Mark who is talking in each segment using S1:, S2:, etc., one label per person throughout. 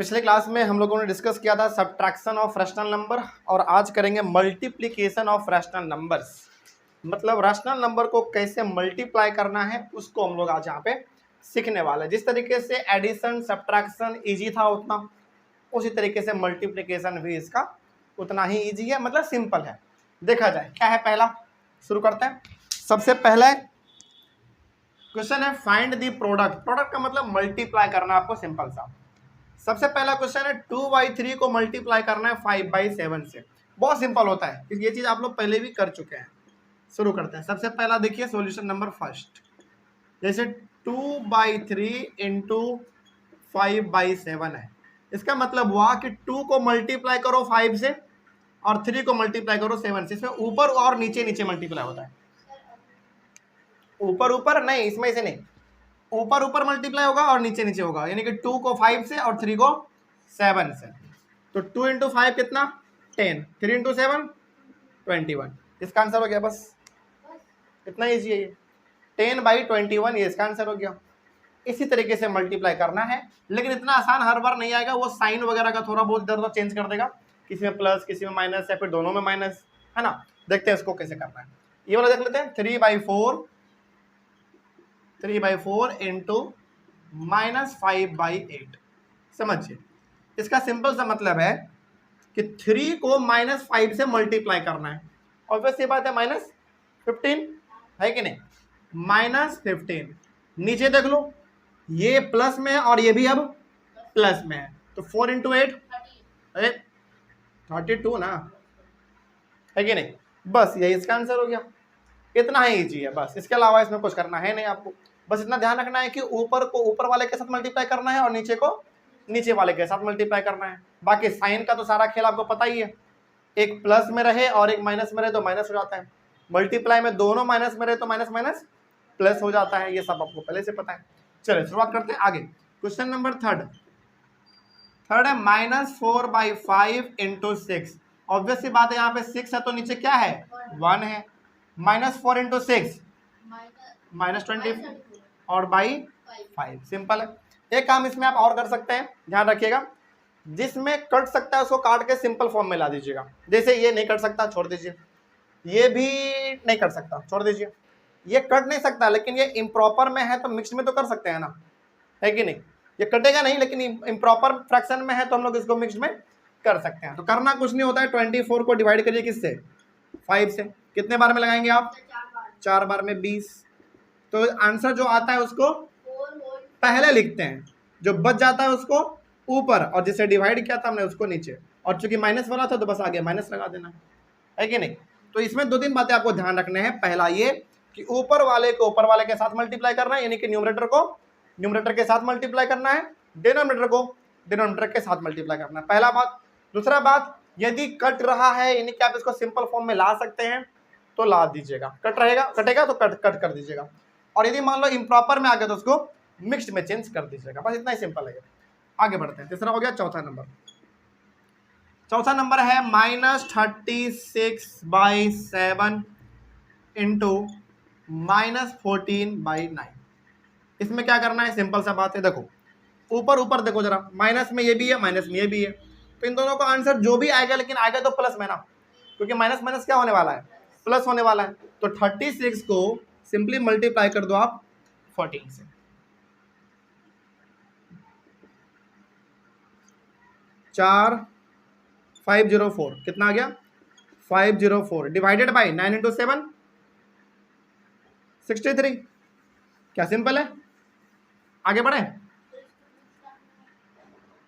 S1: पिछले क्लास में हम लोगों ने डिस्कस किया था सब्ट्रैक्शन ऑफ रैशनल नंबर और आज करेंगे मल्टीप्लिकेशन ऑफ रैशनल नंबर्स। मतलब रैशनल नंबर को कैसे मल्टीप्लाई करना है उसको हम लोग आज यहाँ पे सीखने वाले हैं। जिस तरीके से एडिशन सब्ट्रैक्शन इजी था उतना उसी तरीके से मल्टीप्लिकेशन भी इसका उतना ही इजी है, मतलब सिंपल है। देखा जाए क्या है, पहला शुरू करते हैं। सबसे पहले क्वेश्चन है फाइंड दी प्रोडक्ट। प्रोडक्ट का मतलब मल्टीप्लाई करना आपको सिंपल सा। सबसे पहला क्वेश्चन है 2/3 को मल्टीप्लाई करना है 5/7 से। बहुत सिंपल होता है, ये चीज आप लोग पहले भी कर चुके हैं। शुरू करते हैं। सबसे पहला देखिए सॉल्यूशन नंबर फर्स्ट, जैसे 2/3 इंटू 5/7 है। इसका मतलब हुआ कि 2 को मल्टीप्लाई करो 5 से और 3 को मल्टीप्लाई करो 7 से। इसमें ऊपर और नीचे नीचे मल्टीप्लाई होता है। ऊपर ऊपर नहीं, इसमें से नहीं, ऊपर ऊपर मल्टीप्लाई होगा और नीचे नीचे होगा, यानी कि 2 को 5 से और 3 को 7 से। तो 2 इंटू 5 कितना 10, 3 इंटू 7 21। इसका आंसर हो गया। बस इतना ईजी है ये, 10/21 ये इसका आंसर हो गया। इसी तरीके से मल्टीप्लाई करना है, लेकिन इतना आसान हर बार नहीं आएगा। वो साइन वगैरह का थोड़ा बहुत इधर उधर चेंज कर देगा, किसी में प्लस किसी में माइनस या फिर दोनों में माइनस, है ना। देखते हैं इसको कैसे करना है। ये वाला देख लेते हैं। 3/4 इंटू -5/8। समझिए, इसका सिंपल सा मतलब है कि 3 को -5 से मल्टीप्लाई करना है। ऑब्वियस ये बात है, -15 है कि नहीं, -15। नीचे देख लो, ये प्लस में है और ये भी अब प्लस में है, तो 4 इंटू 8 32 ना, है कि नहीं। बस यही इसका आंसर हो गया। इतना ही इजी है, बस इसके अलावा इसमें कुछ करना है नहीं आपको। बस इतना ध्यान रखना है कि ऊपर को ऊपर वाले के साथ मल्टीप्लाई करना है और नीचे को नीचे वाले के साथ मल्टीप्लाई करना है। बाकी साइन का तो सारा खेल आपको पता ही है। एक प्लस में रहे और एक माइनस में रहे तो माइनस हो जाता है। मल्टीप्लाई में दोनों माइनस में रहे तो माइनस माइनस प्लस हो जाता है। ये सब आपको पहले से पता है। चलिए शुरुआत करते हैं आगे। क्वेश्चन नंबर थर्ड है -4/5 इंटू 6। ऑब्वियस सी बात है, यहाँ पे 6 है तो नीचे क्या है 1 है। -4 इंटू 6 -20 और बाई 5। सिंपल है। एक काम इसमें आप और कर सकते हैं, ध्यान रखिएगा। जिसमें कट सकता है उसको काट के सिंपल फॉर्म में ला दीजिएगा। जैसे ये नहीं कट सकता, छोड़ दीजिए। ये भी नहीं कट सकता, छोड़ दीजिए। ये कट नहीं सकता, लेकिन ये इम्प्रॉपर में है तो मिक्स में तो कर सकते हैं ना, है कि नहीं। ये कटेगा नहीं, लेकिन इम्प्रॉपर फ्रैक्शन में है तो हम लोग इसको मिक्स में कर सकते हैं। तो करना कुछ नहीं होता है। 24 को डिवाइड करिए किससे 5 से। कितने बार में लगाएंगे आप 4 बार में 20। तो आंसर जो आता है उसको पहले लिखते हैं, जो बच जाता है उसको ऊपर, और जिसे डिवाइड किया था हमने उसको नीचे। और चूंकि माइनस वाला था तो बस आगे माइनस लगा देना है कि नहीं। तो इसमें 2-3 बातें आपको ध्यान रखने हैं। पहला ये कि ऊपर वाले को ऊपर वाले के साथ मल्टीप्लाई करना है, यानी कि न्यूमरेटर को न्यूमरेटर के साथ मल्टीप्लाई करना है, डिनोमिनेटर को डिनोमिनेटर के साथ मल्टीप्लाई करना है। पहला बात। दूसरा बात, यदि कट रहा है यानी कि आप इसको सिंपल फॉर्म में ला सकते हैं तो ला दीजिएगा। कटेगा तो कट कर दीजिएगा। और यदि मान लो इम्प्रॉपर में आ गया तो उसको मिक्स्ड में चेंज कर दीजिएगा। बस इतना ही सिंपल है। आगे बढ़ते हैं। तीसरा हो गया। चौथा नंबर है -36/7 इंटू -14/9। इसमें क्या करना है, सिंपल सा बात है। देखो ऊपर देखो जरा, माइनस में ये भी है माइनस में ये भी है, तो इन दोनों का आंसर जो भी आएगा, लेकिन आएगा तो प्लस में ना, क्योंकि माइनस माइनस क्या होने वाला है, प्लस होने वाला है। तो 36 को सिंपली मल्टीप्लाई कर दो आप 14 से। 504 कितना आ गया 504 डिवाइडेड बाई 9 इंटू 7 63। क्या सिंपल है। आगे बढ़े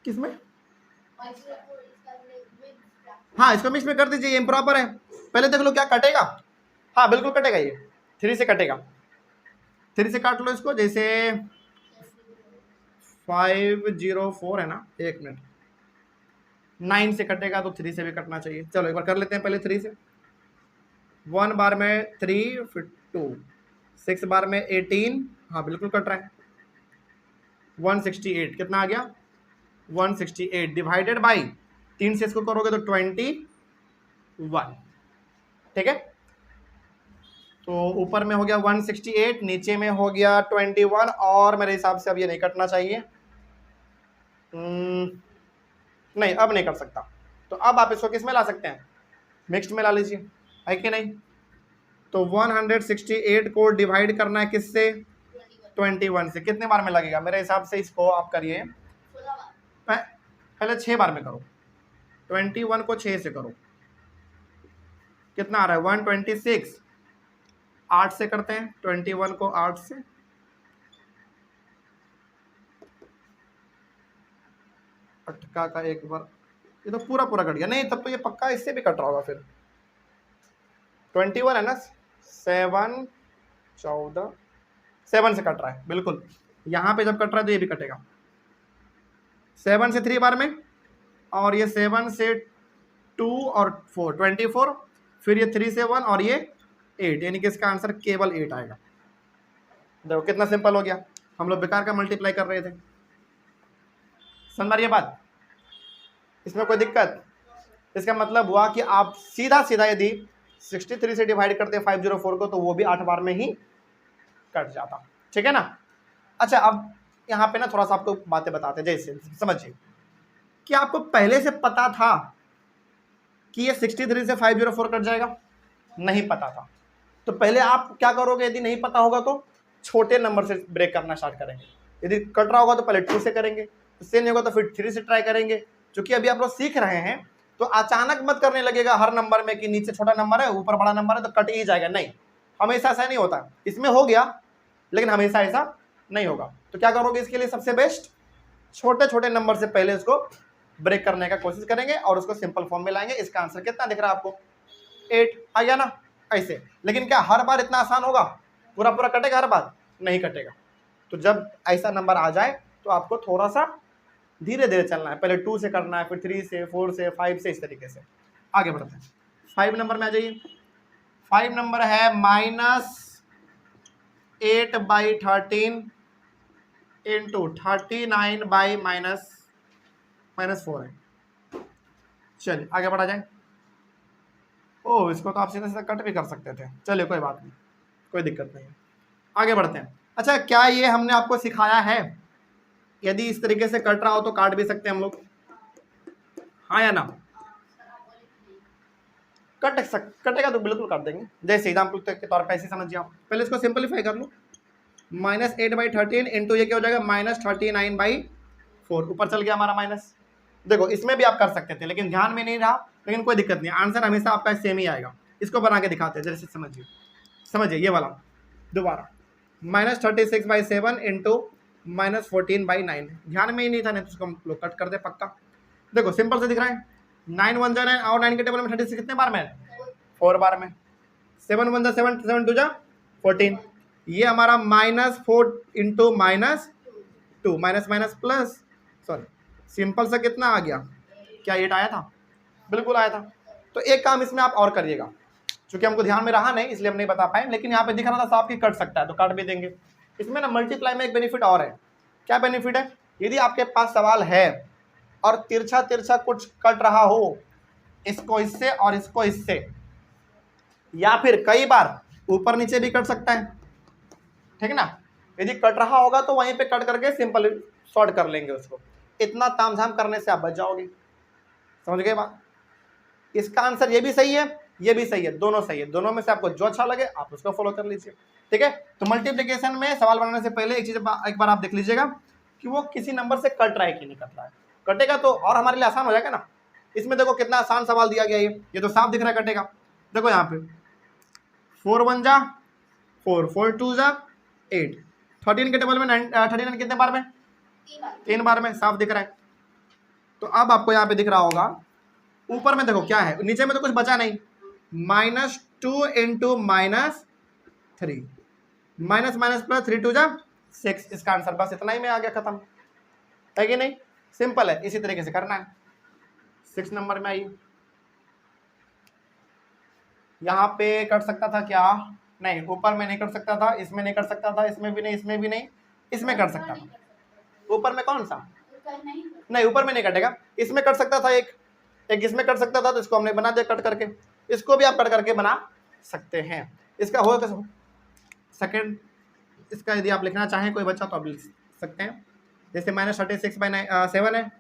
S1: किसमें, हाँ इसको मिक्स में कर दीजिए, ये इम्प्रॉपर है। पहले देख लो क्या कटेगा। हाँ बिल्कुल कटेगा, ये 3 से कटेगा। 3 से काट लो इसको, जैसे 504 है ना, एक मिनट, 9 से कटेगा तो 3 से भी कटना चाहिए। चलो एक बार कर लेते हैं पहले 3 से। 1 बार में 3 फिर 2, 6 बार में 18, हाँ बिल्कुल कट रहा है। 168 कितना आ गया 168 डिवाइडेड बाई 3 से इसको करोगे तो 21। ठीक है। तो ऊपर में हो गया 168, नीचे में हो गया 21, और मेरे हिसाब से अब ये नहीं कटना चाहिए। नहीं, अब नहीं कर सकता। तो अब आप इसको किस में ला सकते हैं, मिक्स्ड में ला लीजिए, है कि नहीं। तो 168 को डिवाइड करना है किससे, 21 से। कितने बार में लगेगा मेरे हिसाब से, इसको आप करिए पहले 6 बार में करो, 21 को 6 से करो, कितना आ रहा है 126। 8 से करते हैं 21 को 8 से, अटका का एक बार, ये तो पूरा पूरा कट गया। नहीं तब तो ये पक्का इससे भी कट रहा होगा फिर, 21 है ना, 7 14 7 से कट रहा है बिल्कुल। यहाँ पे जब कट रहा है तो ये भी कटेगा 7 से 3 बार में, और ये 7 से 2 और 4 24, फिर ये 3 से 1 और ये 8, यानी कि इसका आंसर केवल 8 आएगा। देखो कितना सिंपल हो गया, हम लोग बेकार का मल्टीप्लाई कर रहे थे। समझ रही है बात, इसमें कोई दिक्कत। इसका मतलब हुआ कि आप सीधा सीधा यदि 63 से डिवाइड करते 504 को, तो वो भी 8 बार में ही कट जाता, ठीक है ना। अच्छा अब यहाँ पे ना थोड़ा सा आपको बातें बताते हैं, जैसे समझिए कि आपको पहले से पता था कि ये 63 से 504 कट जाएगा, नहीं पता था। तो पहले आप क्या करोगे, यदि नहीं पता होगा तो छोटे नंबर से ब्रेक करना स्टार्ट करेंगे। यदि कट रहा होगा तो पहले 2 से करेंगे, उससे नहीं होगा तो फिर 3 से ट्राई करेंगे। क्योंकि अभी आप लोग सीख रहे हैं, तो अचानक मत करने लगेगा हर नंबर में कि नीचे छोटा नंबर है ऊपर बड़ा नंबर है तो कट ही जाएगा, नहीं, हमेशा ऐसा नहीं होता। इसमें हो गया लेकिन हमेशा ऐसा नहीं होगा। तो क्या करोगे, इसके लिए सबसे बेस्ट छोटे छोटे नंबर से पहले इसको ब्रेक करने का कोशिश करेंगे और उसको सिंपल फॉर्म में लाएंगे। इसका आंसर कितना दिख रहा है आपको, 8 आ गया ना, ऐसे। लेकिन क्या हर बार इतना आसान होगा, पूरा पूरा कटेगा हर बार, नहीं कटेगा। तो जब ऐसा नंबर आ जाए तो आपको थोड़ा सा धीरे धीरे चलना है, पहले 2 से करना है, फिर 3 से 4 से 5 से, इस तरीके से आगे बढ़ते हैं। 5 नंबर में आ जाइए। 5 नंबर है -8/13 इंटू 39/-4 है। चलिए आगे बढ़ा जाए। ओह, इसको तो आप सीधा सीधा कट भी कर सकते थे, चलिए कोई बात नहीं, कोई दिक्कत नहीं है, आगे बढ़ते हैं। अच्छा क्या ये हमने आपको सिखाया है, यदि इस तरीके से कट रहा हो तो काट भी सकते हैं हम लोग, हाँ या ना। कटेगा तो बिल्कुल काट देंगे। जैसे एग्जाम्पल के तौर पर ऐसे समझिए आप, पहले इसको सिंपलीफाई कर लो, -8/13 इंटू ये क्या हो जाएगा -39/4, ऊपर चल गया हमारा माइनस। देखो इसमें भी आप कर सकते थे लेकिन ध्यान में नहीं रहा, लेकिन कोई दिक्कत नहीं, आंसर हमेशा आपका सेम ही आएगा। इसको बना के दिखाते हैं, जैसे समझिए ये वाला दोबारा, -36/7 इंटू -14/9, ध्यान में ही नहीं था, नहीं तो उसको हम लोग कट कर दे पक्का। देखो सिंपल से दिख रहा है, 9 1 जा 9 और 9 के टेबल में 36 कितने बार में है, 4 बार में। 7 1 7 7 2 14, ये हमारा -4 into -2, minus minus plus, sorry simple सा कितना आ गया, क्या 8 आया था, बिल्कुल आया था। तो एक काम इसमें आप और करिएगा, क्योंकि हमको ध्यान में रहा नहीं इसलिए हम नहीं बता पाए, लेकिन यहाँ पे दिख रहा था साफ कि कट सकता है तो काट भी देंगे। इसमें ना मल्टीप्लाई में एक बेनिफिट और है। क्या बेनिफिट है, यदि आपके पास सवाल है और तिरछा तिरछा कुछ कट रहा हो, इसको इससे और इसको इससे, या फिर कई बार ऊपर नीचे भी कट सकता है, ठीक है ना। यदि कट रहा होगा तो वहीं पे कट करके सिंपल सॉर्ट कर लेंगे उसको, इतना तामझाम करने से आप बच जाओगे। समझ गए बात, इसका आंसर ये भी सही है, ये भी सही है, दोनों सही है, दोनों में से आपको जो अच्छा लगे आप उसको फॉलो कर लीजिए, ठीक है। तो मल्टीप्लिकेशन में सवाल बनाने से पहले एक चीज एक बार आप देख लीजिएगा कि वो किसी नंबर से कट रहा है कि नहीं कट रहा है। कटेगा तो और हमारे लिए आसान हो जाएगा ना। इसमें देखो कितना आसान सवाल दिया गया, ये तो साफ दिख रहा है कटेगा। देखो यहाँ पे 4 1 जा 4, 4 2 जा 8, 13 के टेबल में 39 कितने बार में, 3 बार में, साफ दिख रहा है। तो अब आपको यहाँ पे दिख रहा होगा, ऊपर में देखो क्या है, नीचे में तो कुछ बचा नहीं, -2 इंटू -3, माइनस माइनस प्लस 3 2 जा 6, इसका आंसर बस इतना ही में आ गया, खत्म है कि नहीं। सिंपल है, इसी तरीके से करना है। 6 नंबर में आइए, यहाँ पे कर सकता था क्या, नहीं ऊपर में नहीं कर सकता था, इसमें नहीं कर सकता था, इसमें भी नहीं, इसमें भी नहीं, इसमें कर सकता था। ऊपर में कौन सा, नहीं ऊपर में नहीं कटेगा, इसमें कर सकता था, एक इसमें कर सकता था, तो इसको हमने बना दिया कट करके। इसको भी आप कट करके बना सकते हैं। इसका हो कैसे सेकेंड, इसका यदि आप लिखना चाहें कोई बच्चा तो आप लिख सकते हैं, जैसे -36/7 है,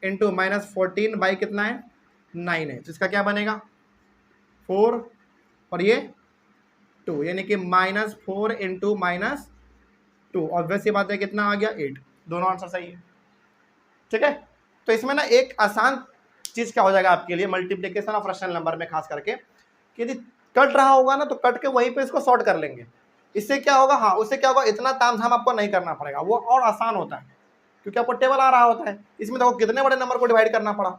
S1: इंटू -14 बाई कितना है 9 है, जिसका क्या बनेगा 4 और ये 2, यानी कि -4 इंटू -2, और वैसी बात है कितना आ गया 8। दोनों आंसर सही है। ठीक है, तो इसमें ना एक आसान चीज क्या हो जाएगा आपके लिए मल्टीप्लीकेशन ऑफ रैशनल नंबर में खास करके, कि यदि कट रहा होगा ना तो कट के वहीं पे इसको सॉर्ट कर लेंगे। इससे क्या होगा, हाँ उससे क्या होगा, इतना तामझाम आपको नहीं करना पड़ेगा, वो और आसान होता है क्योंकि आपको टेबल आ रहा होता है। इसमें देखो कितने बड़े नंबर को डिवाइड करना पड़ा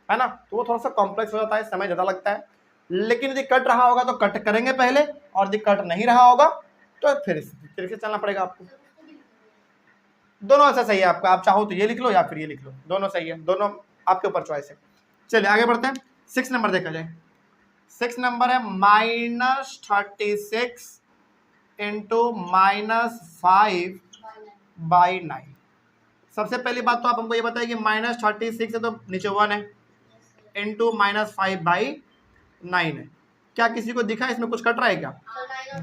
S1: है ना, तो वो थोड़ा सा कॉम्प्लेक्स हो जाता है, समय ज्यादा लगता है। लेकिन यदि कट रहा होगा तो कट करेंगे पहले, और यदि कट नहीं रहा होगा तो फिर इस तरीके से चलना पड़ेगा आपको। दोनों आंसर सही है आपका, आप चाहो तो ये लिख लो या फिर ये लिख लो, दोनों सही है, दोनों आपके ऊपर चॉइस है। चलिए आगे बढ़ते हैं, 6 नंबर देखा जाए। 6 नंबर है -36 इंटू -5/9। सबसे पहली बात तो आप हमको ये बताइए कि -36 है तो नीचे 1 है, इंटू -5/9 है। क्या किसी को दिखा इसमें कुछ कट रहा है क्या?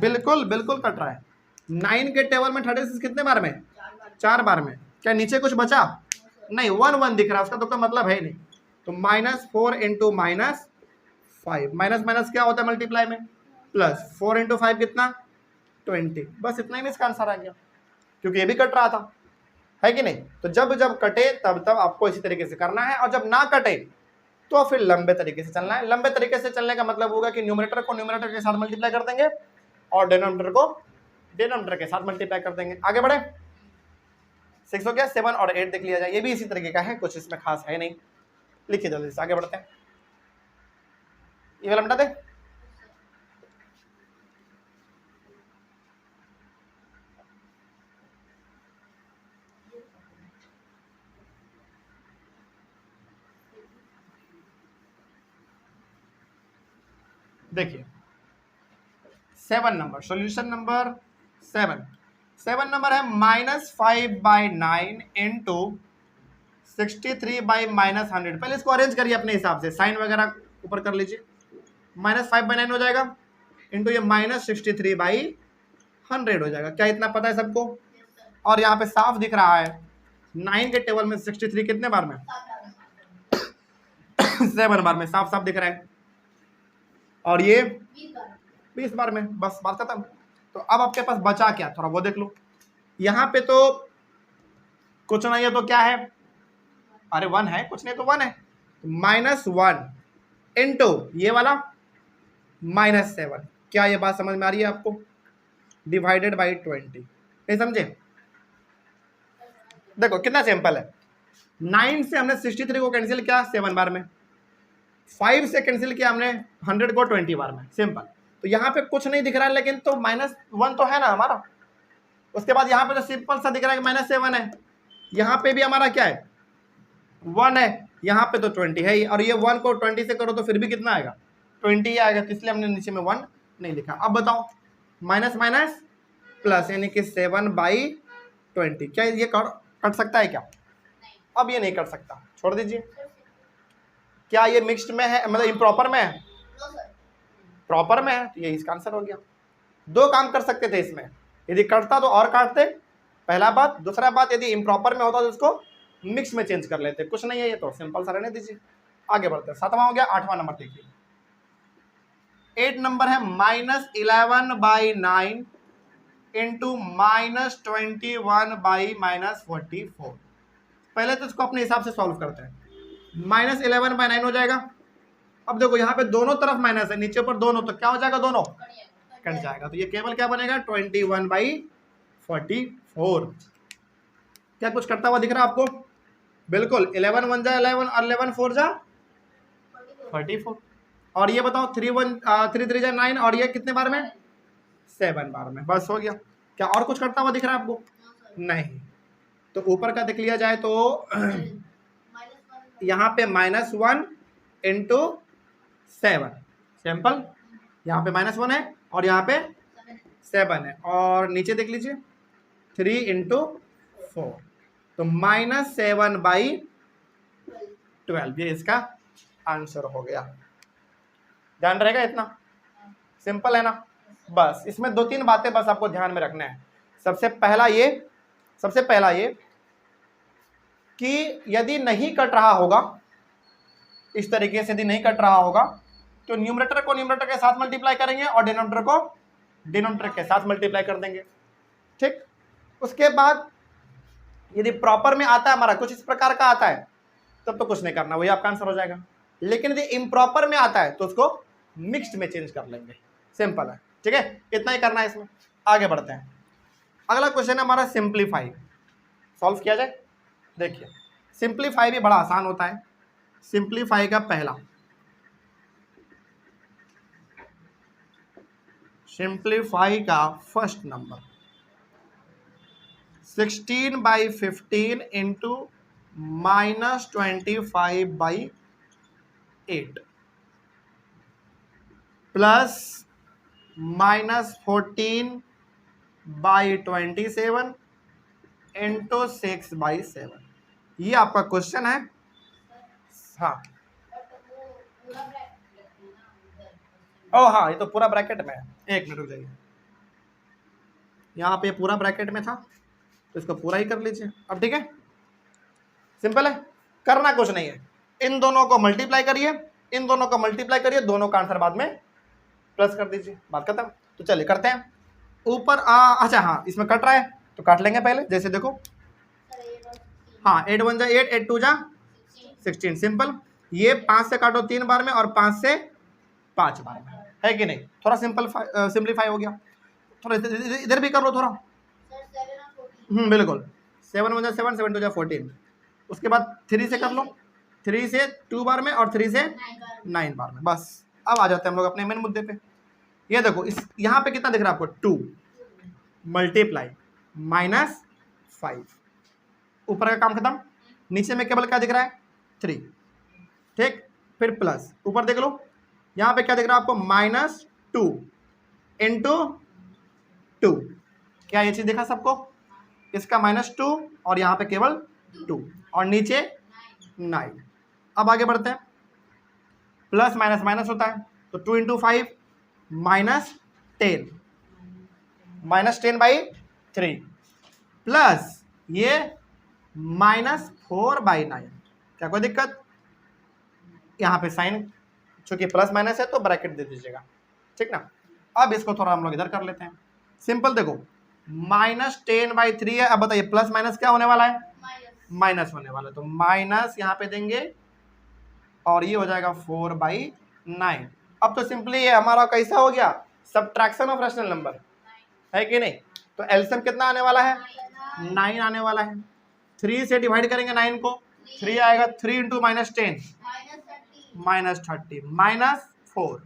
S1: बिल्कुल बिल्कुल कट रहा है। 9 के टेबल में 36 कितने बार में? 4 बार में। क्या नीचे कुछ बचा? नहीं, 1 1 दिख रहा है, उसका तो कोई मतलब है नहीं। तो -4 इंटू -5, माइनस माइनस क्या होता है मल्टीप्लाई में, प्लस 4 इंटू 5 कितना 20। बस इतना ही में इसका आंसर आ गया, क्योंकि ये भी कट रहा था, है कि नहीं। तो जब जब कटे तब तब आपको इसी तरीके से करना है, और जब ना कटे तो फिर लंबे तरीके से चलना है। लंबे तरीके से चलने का मतलब होगा कि न्यूमरेटर को न्यूमरेटर के साथ मल्टीप्लाई कर देंगे और डिनोमिनेटर को डिनोमिनेटर के साथ मल्टीप्लाई कर देंगे। आगे बढ़े, 6 हो गया। 7 और 8 देख लिया जाए, ये भी इसी तरीके का है, कुछ इसमें खास है नहीं। लिखिए जल्दी से, आगे बढ़ते हैं। ये वाला मिटा दे। देखिए 7 नंबर, सॉल्यूशन नंबर 7 नंबर है -5/9 इंटू 63/-100। पहले इसको अरेंज करिए अपने हिसाब से, साइन वगैरह ऊपर कर लीजिए। -5/9 हो जाएगा इंटू ये -63/100 हो जाएगा। क्या इतना पता है सबको? और यहाँ पे साफ दिख रहा है 9 के टेबल में 63 कितने बार में? 7 बार में, साफ साफ दिख रहा है। और ये 20 बार में, बस बात खत्म। तो अब आपके पास बचा क्या, थोड़ा वो देख लो। यहाँ पे तो कुछ नहीं है तो क्या है, अरे 1 है, कुछ नहीं तो 1 है। -1 इंटू ये वाला -7। क्या ये बात समझ में आ रही है आपको? Divided by 20। नहीं समझे? देखो कितना सिंपल है। 9 से हमने 63 को कैंसिल किया 7 बार में, 5 से कैंसिल किया हमने 100 को 20 बार में, सिंपल। तो यहाँ पे कुछ नहीं दिख रहा है, लेकिन तो -1 तो है ना हमारा। उसके बाद यहाँ पे तो सिंपल सा दिख रहा है कि -7 है। यहाँ पे भी हमारा क्या है 1 है, यहाँ पे तो 20 है ही, और ये 1 को 20 से करो तो फिर भी कितना आएगा 20 ही आएगा, तो इसलिए हमने नीचे में 1 नहीं लिखा। अब बताओ माइनस माइनस प्लस, यानी कि 7/20। क्या ये कट सकता है क्या? अब ये नहीं कर सकता, छोड़ दीजिए। क्या ये मिक्स्ड में है, मतलब इम्प्रॉपर में है? प्रॉपर में है, तो ये इसका आंसर हो गया। 2 काम कर सकते थे इसमें, यदि कटता तो और काटते, पहला बात। दूसरा बात, यदि इम्प्रॉपर में होता तो उसको मिक्स में चेंज कर लेते। कुछ नहीं है ये तो सिंपल सा रहने दीजिए। आगे बढ़ते हैं, 7वां हो गया। 8वां नंबर देखिए, 8 नंबर है -11/9 इंटू -21/-44। पहले तो इसको अपने हिसाब से सॉल्व करते हैं। -11/9 हो जाएगा। अब देखो यहाँ पे दोनों तरफ माइनस है, नीचे ऊपर दोनों, तो क्या हो जाएगा, दोनों कट जाएगा। तो ये केवल क्या बनेगा 21/44। क्या कुछ करता हुआ दिख रहा है आपको? बिल्कुल, 11 1 जा 11 और 11 4 जा 44। और ये बताओ 3 3 जा 9, और ये कितने बार में? 7 बार में। बस हो गया। क्या और कुछ करता हुआ दिख रहा है आपको? नहीं। तो ऊपर का देख लिया जाए तो यहाँ पे -1 इंटू 7, सिंपल। यहाँ पे -1 है और यहाँ पे 7 है, और नीचे देख लीजिए 3 इंटू 4, तो -7/12। ये इसका आंसर हो गया। ध्यान रहेगा इतना, सिंपल है ना। बस इसमें 2-3 बातें बस आपको ध्यान में रखना है। सबसे पहला ये कि यदि नहीं कट रहा होगा, इस तरीके से यदि नहीं कट रहा होगा, तो न्यूमरेटर को न्यूमरेटर के साथ मल्टीप्लाई करेंगे और डिनोमिनेटर को डिनोमिनेटर के साथ मल्टीप्लाई कर देंगे। ठीक, उसके बाद यदि प्रॉपर में आता है हमारा कुछ इस प्रकार का आता है, तब तो कुछ नहीं करना, वही आपका आंसर हो जाएगा। लेकिन यदि इम्प्रॉपर में आता है तो उसको मिक्स्ड में चेंज कर लेंगे, सिंपल है। ठीक है, इतना ही करना है इसमें। आगे बढ़ते हैं, अगला क्वेश्चन है हमारा सिंप्लीफाई। सॉल्व किया जाए। देखिए, सिंप्लीफाई भी बड़ा आसान होता है। सिंप्लीफाई का पहला, सिंप्लीफाई का first number 16/15 into -25/8 plus -14/27 into 6/7। ये आपका क्वेश्चन है। हाँ, ओ हाँ, ये तो पूरा ब्रैकेट में है। एक मिनट रुक जाइए, यहाँ पे पूरा ब्रैकेट में था तो इसको पूरा ही कर लीजिए अब। ठीक है, सिंपल है, करना कुछ नहीं है। इन दोनों को मल्टीप्लाई करिए, इन दोनों को मल्टीप्लाई करिए, दोनों का आंसर बाद में प्लस कर दीजिए, बात खत्म। तो चलिए करते हैं। ऊपर अच्छा हाँ, इसमें कट रहा है तो काट लेंगे पहले। जैसे देखो, हाँ 8 1 जा 8, 8 2 जा 16, सिंपल। ये 5 से काटो 3 बार में और 5 से 5 बार में, है कि नहीं? थोड़ा सिंपलीफाई हो गया। थोड़ा इधर भी कर लो थोड़ा। बिल्कुल, 7 1 जा 7, 7 2 जा 14। उसके बाद 3 से कर लो, 3 से 2 बार में और 3 से 9 बार में। बस अब आ जाते हैं हम लोग अपने मेन मुद्दे पे। ये देखो, इस यहाँ पे कितना दिख रहा है आपको? 2 मल्टीप्लाई -5। ऊपर का काम खत्म, नीचे में केवल क्या दिख रहा है? 3। ठीक, फिर प्लस, ऊपर देख लो, यहाँ पे क्या दिख रहा है आपको? -2 इंटू 2। क्या ये चीज देखा सबको? इसका -2 और यहाँ पे केवल 2 और नीचे 9। अब आगे बढ़ते हैं, प्लस माइनस माइनस होता है तो 2 इंटू 5 -10, -10/3 प्लस ये -4/9। क्या कोई दिक्कत? यहाँ पे साइन चूंकि प्लस माइनस है तो ब्रैकेट दे दीजिएगा, ठीक ना। अब इसको थोड़ा हम लोग इधर कर लेते हैं। सिंपल, देखो -10/3 है। अब बताइए प्लस माइनस क्या होने वाला है? माइनस होने वाला है, तो माइनस यहाँ पे देंगे और ये हो जाएगा 4/9। अब तो सिंपली ये हमारा कैसा हो गया? सब्ट्रैक्शन ऑफ रैशनल नंबर, है कि नहीं? तो एलसीएम कितना आने वाला है? 9 आने वाला है। 3 से डिवाइड करेंगे 9 को, 3 आएगा। 3 इंटू -10 -30 -4।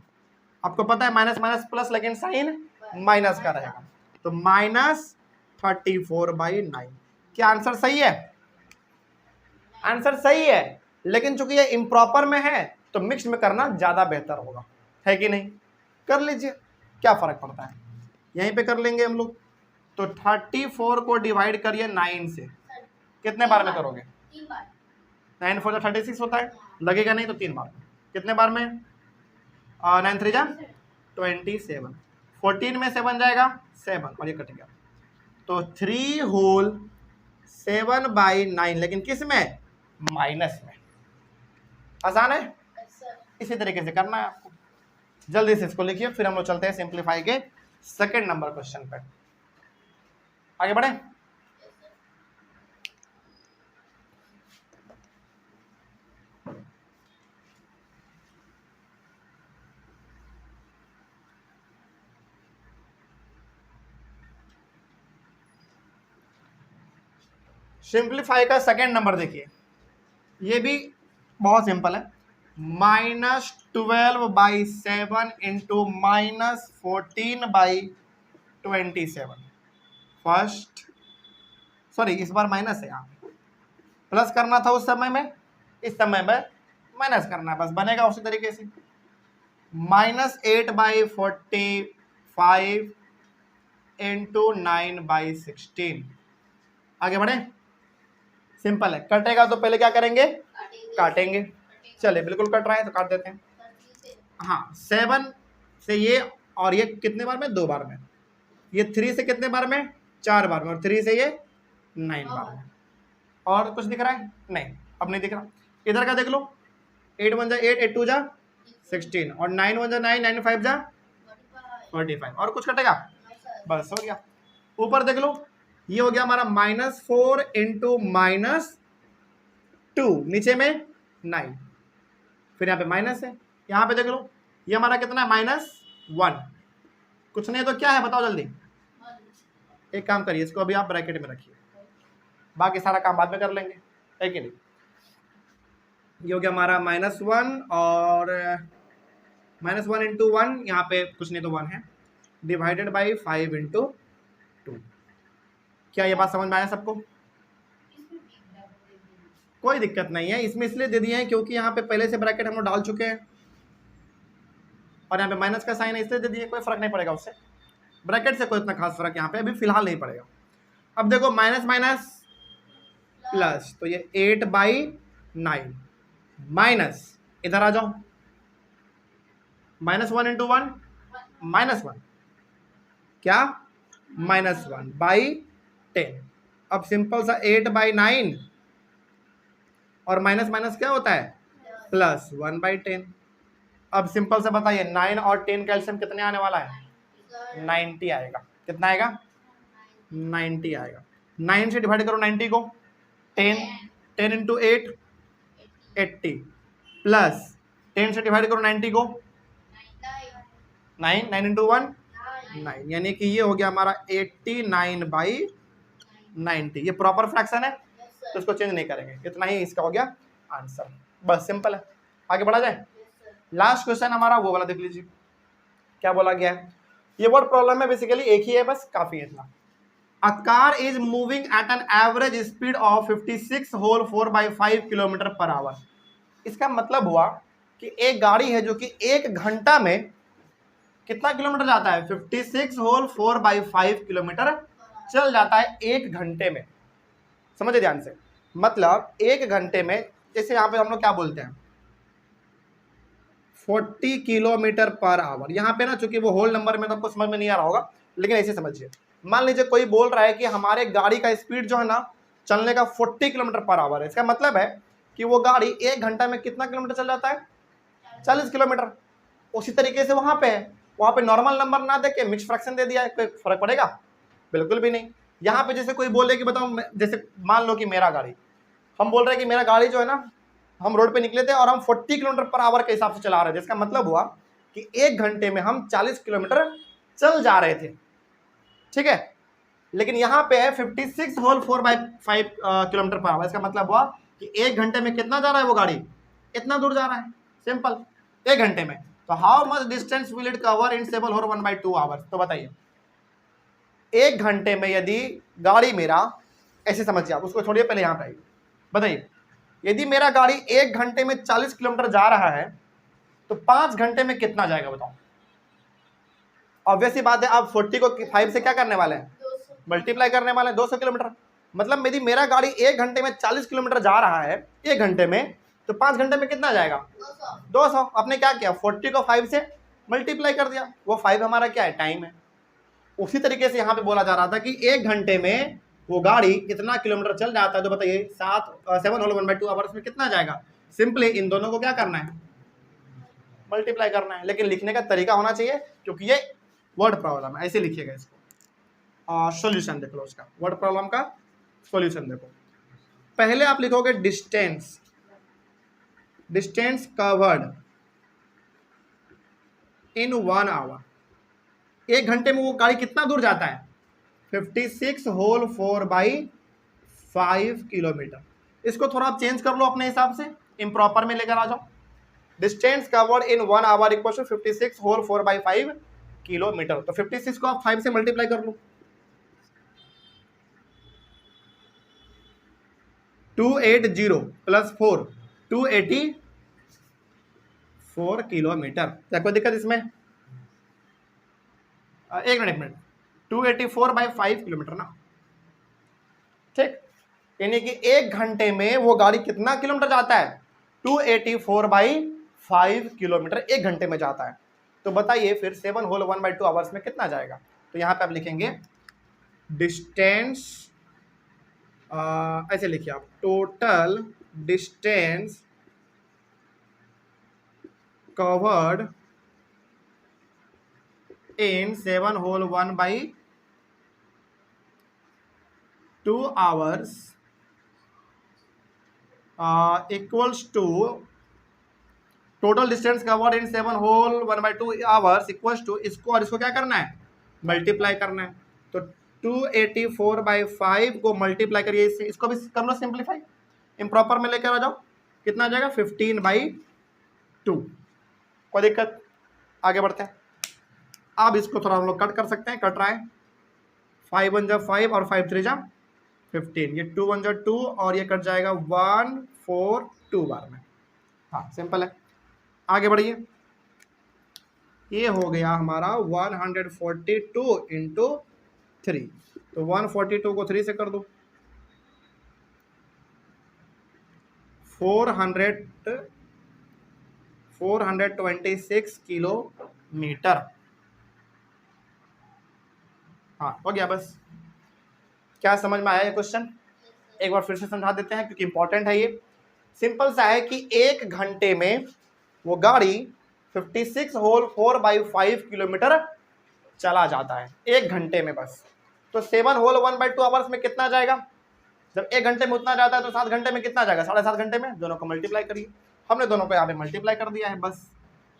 S1: आपको पता है माइनस माइनस प्लस, लेकिन साइन माइनस का रहेगा, तो -34/9। क्या आंसर सही है? आंसर सही है, लेकिन चूंकि ये इम्प्रॉपर में है तो मिक्स में करना ज्यादा बेहतर होगा, है कि नहीं? कर लीजिए, क्या फर्क पड़ता है, यहीं पे कर लेंगे हम लोग। तो 34 को डिवाइड करिए 9 से, कितने बार में करोगे? 9 4 36 होता है, लगेगा नहीं तो 3 बार में। कितने बार में? 9 3 जा 27, 14 में 7 जाएगा 7 और ये कट गया, तो 3 होल 7/9, लेकिन किस में? माइनस में। आसान है, इसी तरीके से करना है आपको। जल्दी से इसको लिखिए, फिर हम लोग चलते हैं सिंप्लीफाई के सेकंड नंबर क्वेश्चन पे। आगे बढ़े। सिंप्लीफाई का सेकंड नंबर देखिए, ये भी बहुत सिंपल है। -12/7 इंटू -14/27। फर्स्ट, सॉरी इस बार माइनस है, यहाँ प्लस करना था उस समय में, इस समय में माइनस करना है, बस बनेगा उसी तरीके से। -8/45 इंटू 9/16। आगे बढ़े, सिंपल है। कटेगा तो पहले क्या करेंगे? काटेंगे। चले, बिल्कुल कट रहा है तो काट देते हैं। हाँ, 7 से ये और ये कितने बार में? 2 बार में। ये 3 से कितने बार में? 4 बार में, और 3 से ये 9 बार में। और कुछ दिख रहा है? नहीं, अब नहीं दिख रहा। इधर का देख लो, 8 1 जा 8, 8 2 जा 16 और 9 1 जा 9, 9 5 जा 45। और कुछ कटेगा? बस हो गया। ऊपर देख लो, ये हो गया हमारा -4 इंटू -2, नीचे में 9, फिर यहाँ पे माइनस है, यहाँ पे देख लो ये हमारा कितना है -1, कुछ नहीं तो क्या है बताओ जल्दी। एक काम करिए, इसको अभी आप ब्रैकेट में रखिए, बाकी सारा काम बाद में कर लेंगे, है कि नहीं। ये हो गया हमारा -1 और -1 इंटू 1, यहाँ पे कुछ नहीं तो 1 है, डिवाइडेड बाई 5 इंटू 2। क्या ये बात समझ में आया सबको? कोई दिक्कत नहीं है, इसमें इसलिए दे दिए हैं क्योंकि यहाँ पे पहले से ब्रैकेट हम लोग डाल चुके हैं और यहाँ पे माइनस का साइन है इसलिए दे दिए, कोई फर्क नहीं पड़ेगा उससे, ब्रैकेट से कोई इतना खास फर्क यहाँ पे अभी फिलहाल नहीं पड़ेगा। अब देखो माइनस माइनस प्लस, तो ये 8/9 माइनस, इधर आ जाओ, -1 इंटू 1 -1, क्या -1/10। अब सिंपल सा 8/9 और माइनस माइनस क्या होता है +1/10। अब सिंपल से बताइए 9 और 10 का एलसीएम कितने आने वाला है? 90 आएगा। कितना आएगा? 90 आएगा। 9 से डिवाइड करो 90 को, 10 इंटू 8 80 प्लस 10 से डिवाइड करो 90 को 9 इंटू 1 9, यानी कि ये हो गया हमारा 89/90। ये प्रॉपर फ्रैक्शन है तो इसको चेंज नहीं करेंगे, इतना ही इसका हो गया आंसर, बस सिंपल है। आगे बढ़ा जाए। लास्ट क्वेश्चन हमारा वो वाला देख लीजिए, क्या बोला गया है। ये वर्ड प्रॉब्लम है, बेसिकली एक ही है, बस काफी है इतना। A car is moving at an average speed of 56 whole 4/5 km/h। इसका मतलब हुआ कि एक गाड़ी है जो कि 1 घंटा में कितना किलोमीटर जाता है? 56 whole 4/5 किलोमीटर चल जाता है 1 घंटे में। समझे ध्यान से, मतलब 1 घंटे में, जैसे यहाँ पे हम लोग क्या बोलते हैं 40 km/h। यहाँ पे ना चूंकि वो होल नंबर में तो आपको समझ में नहीं आ रहा होगा, लेकिन ऐसे समझिए, मान लीजिए कोई बोल रहा है कि हमारे गाड़ी का स्पीड जो है ना चलने का 40 km/h है। इसका मतलब है कि वो गाड़ी 1 घंटा में कितना किलोमीटर चल जाता है? 40 किलोमीटर। उसी तरीके से वहां पे नॉर्मल नंबर ना देके मिक्स फ्रैक्शन दे दिया है, कोई फर्क पड़ेगा? बिल्कुल भी नहीं। यहाँ पे जैसे कोई बोले कि बताओ, जैसे मान लो कि मेरा गाड़ी, हम बोल रहे हैं कि मेरा गाड़ी जो है ना, हम रोड पे निकले थे और हम 40 km/h के हिसाब से चला रहे थे। इसका मतलब हुआ कि 1 घंटे में हम 40 किलोमीटर चल जा रहे थे, ठीक है। लेकिन यहाँ पे है 56 whole 4/5 km/h। इसका मतलब हुआ कि 1 घंटे में कितना जा रहा है वो गाड़ी? इतना दूर जा रहा है, सिंपल, 1 घंटे में। तो how much distance will it cover in 7 whole 1/2 hours? तो बताइए 1 घंटे में यदि गाड़ी मेरा, ऐसे समझिए आप, उसको छोड़िए, पहले यहाँ पे आइए, बताइए यदि मेरा गाड़ी 1 घंटे में 40 किलोमीटर जा रहा है तो 5 घंटे में कितना जाएगा बताओ? ऑब्वियसली बात है, आप 40 को 5 से क्या करने वाले हैं? मल्टीप्लाई करने वाले हैं, 200 किलोमीटर। मतलब यदि मेरा गाड़ी 1 घंटे में 40 किलोमीटर जा रहा है 1 घंटे में, तो 5 घंटे में कितना जाएगा? 200। आपने क्या किया? 40 को 5 से मल्टीप्लाई कर दिया, वो 5 हमारा क्या है? टाइम है। उसी तरीके से यहाँ पे बोला जा रहा था कि 1 घंटे में वो गाड़ी इतना किलोमीटर चल जाता है, तो बताइए 7 whole 1/2 hours में कितना जाएगा? सिंपली इन दोनों को क्या करना है? मल्टीप्लाई करना है। लेकिन लिखने का तरीका होना चाहिए, क्योंकि ये वर्ड प्रॉब्लम है, ऐसे लिखिएगा इसको। सॉल्यूशन देख लो उसका, वर्ड प्रॉब्लम का सॉल्यूशन देखो। पहले आप लिखोगे डिस्टेंस कवर्ड इन 1 hour। 1 घंटे में वो गाड़ी कितना दूर जाता है? 56 whole 4/5 किलोमीटर। इसको थोड़ा आप चेंज कर लो अपने हिसाब से, इम्प्रॉपर में लेकर आ जाओ। Distance covered in 1 hour equal to 56 whole 4/5 kilometre. तो 56 को आप 5 से मल्टीप्लाई कर लो, 280 प्लस 4, 284 किलोमीटर। क्या कोई दिक्कत इसमें? एक मिनट 284/5 किलोमीटर ना, ठीक। यानी कि 1 घंटे में वो गाड़ी कितना किलोमीटर जाता है? 284/5 किलोमीटर 1 घंटे में जाता है। तो बताइए फिर 7 whole 1/2 hours में कितना जाएगा? तो यहाँ पे आप लिखेंगे डिस्टेंस ऐसे लिखिए आप, total distance covered in 7 whole 1/2 hours equals to total distance covered in 7 whole 1/2 hours equals to इसको, और इसको क्या करना है, मल्टीप्लाई करना है। तो 284/5 को मल्टीप्लाई करिए इससे, इसको भी कर लो सिंप्लीफाई, इम्प्रॉपर में लेकर आ जाओ, कितना आ जाएगा 15/2। कोई दिक्कत, आगे बढ़ते हैं। अब इसको थोड़ा हम लोग कट कर सकते हैं, कट रहा है, 5 1 जा 5 और 5 3 जा 15, ये 2 1 जा 2 और ये कट जाएगा 1 4 2 बार में। हाँ सिंपल है, आगे बढ़िए। ये हो गया हमारा 142 इंटू 3, तो 142 को 3 से कर दो, 426 किलोमीटर। हाँ हो गया बस। क्या समझ में आया ये क्वेश्चन? एक बार फिर से समझा देते हैं क्योंकि इंपॉर्टेंट है ये। सिंपल सा है कि 1 घंटे में वो गाड़ी 56 होल 4/5 किलोमीटर चला जाता है, 1 घंटे में बस। तो 7 होल 1/2 आवर्स में कितना जाएगा? जब 1 घंटे में उतना जाता है तो 7 घंटे में कितना जाएगा? 7.5 घंटे में। दोनों को मल्टीप्लाई करिए, हमने दोनों को यहाँ पे मल्टीप्लाई कर दिया है बस।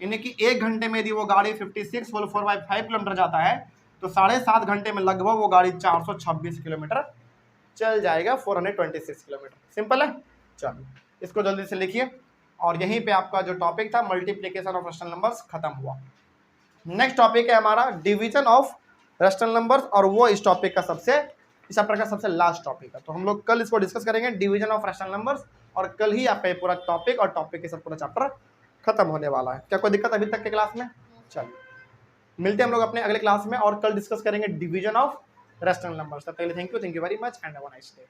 S1: यानी कि 1 घंटे में यदि वो गाड़ी 56 होल 4/5 किलोमीटर जाता है तो 7.5 घंटे में लगभग वो गाड़ी 426 किलोमीटर चल जाएगा, 426 किलोमीटर। सिंपल है, चलो इसको जल्दी से लिखिए। और यहीं पे आपका जो टॉपिक था मल्टीप्लिकेशन ऑफ रैशनल नंबर्स खत्म हुआ। नेक्स्ट टॉपिक है हमारा डिवीजन ऑफ रैशनल नंबर्स, और वो इस टॉपिक का इस चैप्टर का सबसे लास्ट टॉपिक है। तो हम लोग कल इसको डिस्कस करेंगे, डिवीजन ऑफ रैशनल नंबर्स, और कल ही आपका पूरा टॉपिक और टॉपिक के साथ पूरा चैप्टर खत्म होने वाला है। क्या कोई दिक्कत अभी तक के क्लास में? चलिए मिलते हैं हम लोग अपने अगले क्लास में, और कल डिस्कस करेंगे डिवीजन ऑफ रैशनल नंबर्स। तब तक के लिए thank you very much and have a nice day.